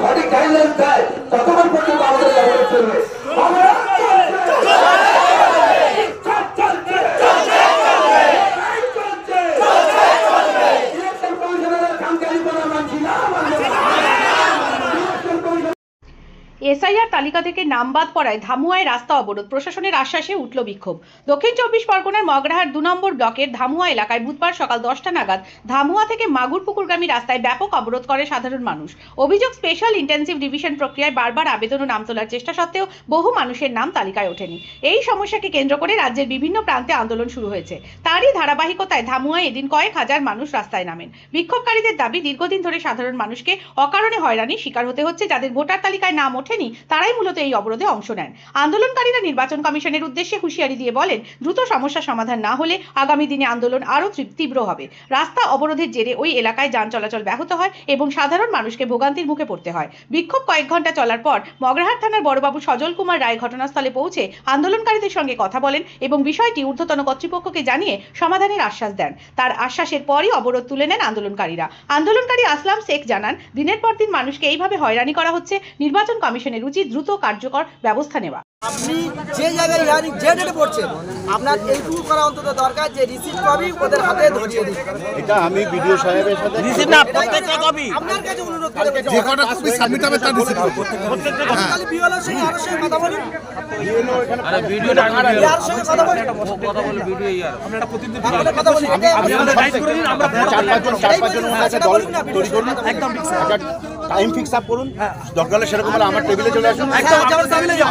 সঠিক গাইডলাইন দেয় ততক্ষণ পর্যন্ত আমাদের অবরোধ চলবে। এসআইআর তালিকা থেকে নাম বাদ পড়ায় ধামুয়ায় রাস্তা অবরোধ, প্রশাসনের আশ্বাসে উঠল বিক্ষোভ। দক্ষিণ 24 পরগনার মগরাহাট 2 নম্বর ব্লকের ধামুয়া এলাকায় বুধবার সকাল 10টা নাগাদ ধামুয়া থেকে মাগুরপুকুরগামী রাস্তায় ব্যাপক অবরোধ করে সাধারণ মানুষ। অভিযোগ, স্পেশাল ইন্টেন্সিভ ডিভিশন প্রক্রিয়ায় বারবার আবেদন ও নাম তোলার চেষ্টা সত্ত্বেও বহু মানুষের নাম তালিকায় ওঠেনি। এই সমস্যাকে কেন্দ্র করে রাজ্যের বিভিন্ন প্রান্তে আন্দোলন শুরু হয়েছে। তারই ধারাবাহিকতায় ধামুয়ায় এদিন কয়েক হাজার মানুষ রাস্তায় নামেন। বিক্ষোভকারীদের দাবি, দীর্ঘদিন ধরে সাধারণ মানুষকে অকারণে হয়রানির শিকার হতে হচ্ছে। যাদের ভোটার তালিকায় নাম ওঠেনি তারাই মূলত এই অবরোধে অংশ নেন। আন্দোলনকারীরা নির্বাচন কমিশনের উদ্দেশ্যে হুঁশিয়ারি দিয়ে বলেন, দ্রুত সমস্যা সমাধান না হলে আগামী দিনে আন্দোলন আরও তীব্র হবে। রাস্তা অবরোধের জেরে ওই এলাকায় যান চলাচল ব্যাহত হয় এবং সাধারণ মানুষকে ভোগান্তির মুখে পড়তে হয়। বিক্ষোভ কয়েক ঘন্টা চলার পর মগরাহাট থানার বড়বাবু সজল কুমার রায় ঘটনাস্থলে পৌঁছে আন্দোলনকারীদের সঙ্গে কথা বলেন এবং বিষয়টি ঊর্ধ্বতন কর্তৃপক্ষকে জানিয়ে সমাধানের আশ্বাস দেন। তার আশ্বাসের পরই অবরোধ তুলে নেন আন্দোলনকারীরা। আন্দোলনকারী আসলাম শেখ জানান, দিনের পর দিন মানুষকে এইভাবে হয়রানি করা হচ্ছে, নির্বাচন কমিশনের উচিত দ্রুত কার্যকর ব্যবস্থা নেওয়া। আপনি যে জায়গায় হিয়ারিং যে ডেটে পড়ছেন, আপনার এইটুকু করা অন্তত দরকার যে রিসিপ্ট কপি ওদের হাতে ধরিয়ে দিন। এটা আমি বিডিও সাহেবের সাথে রিসিপ্ট না, প্রত্যেকটা কপি আপনার কাছে অনুরোধ করে যে কটা কপি সাবমিট হবে তার রিসিপ্ট প্রত্যেকটা কপি। তাহলে বিওলার সঙ্গে আরো সঙ্গে কথা বলুন। আরে ভিডিও না, ইয়ার সঙ্গে কথা বলুন। কথা বলে ভিডিও ইয়ার আমরা প্রতিদিন তাহলে কথা বলুন। আপনি আমাদের গাইড করে দিন, আমরা চার পাঁচজন ওনার কাছে দল তৈরি করুন, একদম টাইম ফিক্স আপ করুন। দরকার হলে সেরকম হলে আমার টেবিলে চলে আসুন।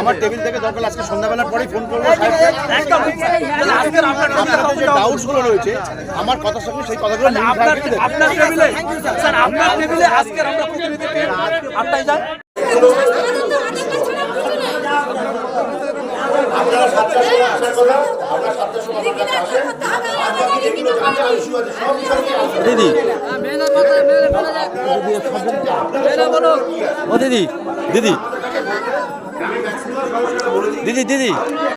আমার টেবিল থেকে দরকার আজকে সন্ধ্যাবেলার পরেই ফোন করবো সাহেবকে। একদম আজকের আপনাদের যে ডাউটস গুলো রয়েছে আমার কথার সঙ্গে সেই কথাগুলো আপনার টেবিলে স্যার, আপনার টেবিলে আজকের আমরা প্রতিনিধি আপনাই যান। আপনারা 7টার সময় আসার কথা, আমরা 7টার সময় আমার কাছে আসেন। আর বাকি যেগুলো জানা ইস্যু আছে সব বিষয় নিয়ে আসেন। দিদি ও দিদি দিদি দিদি দিদি